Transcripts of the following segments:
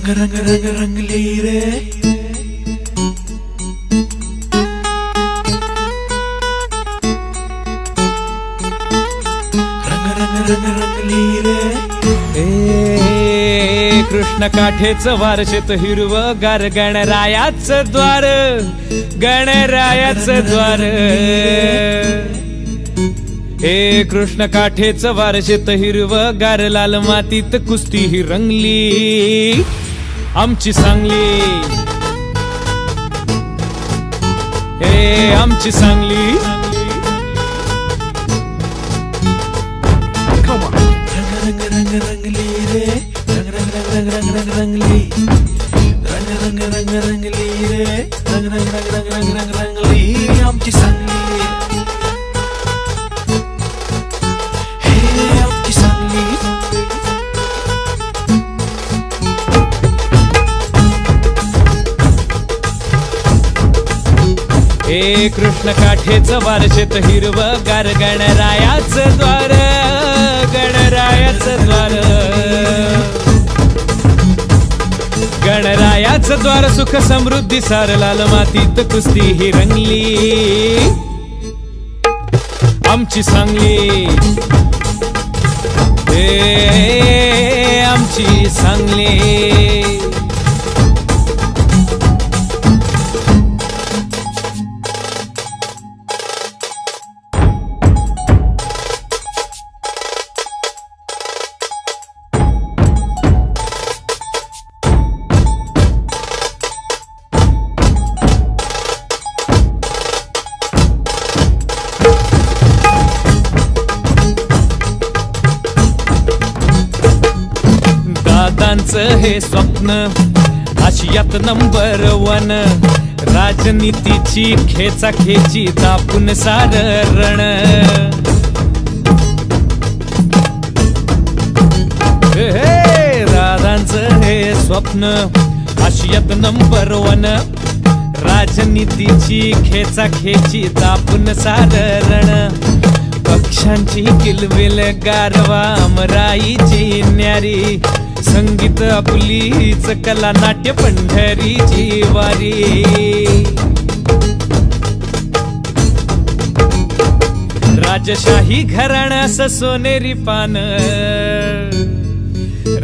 रंग रंग रंग रंगली रे रंग रंग रंग रंगली रे कृष्ण काठेचं वारशेत हिरवं गार गणरायाचं द्वार गणरायाचं द्वार हे कृष्ण काठेचं वारशेत हिरवं गार लाल मातीत कुस्ती ही रंगली आमची सांगली हे आमची सांगली रंग रंग रंगली रे रंग रंग रंग रंग रंग रंगली रंग रंग रंग रंगली रे रंग रंग रंग रंग रंग रंग रंगली आमची सांगली हे आमची सांगली हे कृष्ण काठेचं वारशेत हिरवं गार गणरायाचं द्वार गणरायाचं द्वार गणरायाचं द्वार सुख समृद्धी सार लाल मातीत कुस्ती ही रंगली आमची सांगली हे आमची सांगली दादांचं हे स्वप्न आशियात नंबर 1 राजनीतीची खेचाखेची तापून सार रण दादांचं हे स्वप्न आशियात नंबर 1 राजनीतीची खेचाखेची तापून सार रण पक्षांची किलबिल गारवा अमराईची न्यारी संगीत आपलीच कला नाट्य पंढरीची वारी राजशाही घराणं सोनेरी पान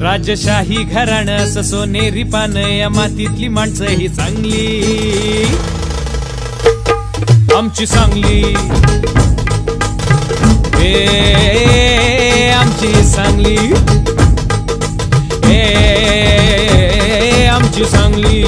राजशाही घराणं सोनेरी पान या मातीतली माणसं ही चांगली आमची सांगली आमची सांगली आमची सांगली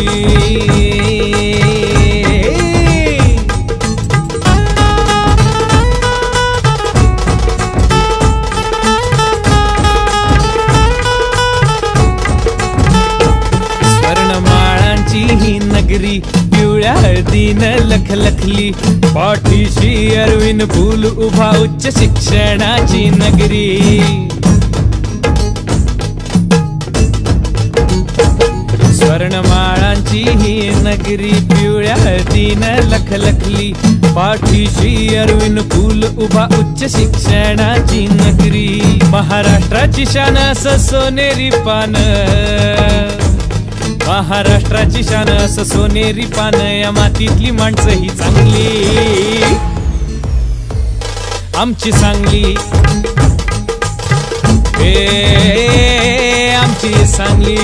स्वर्णमाळांची ही नगरी पिवळ्या हळदीनं लखलखली पाठीशी अरविंद फूल उभा उच्च शिक्षणाची नगरी स्वर्णमाळांची ही नगरी पिवळ्या हळदीनं लखलखली पाठीशी अरविंद फूल उभा उच्च शिक्षणाची नगरी महाराष्ट्राची शान सोनेरी पान महाराष्ट्राची शान सोनेरी पान या मातीतली माणसं ही चांगली आमची सांगली आमची सांगली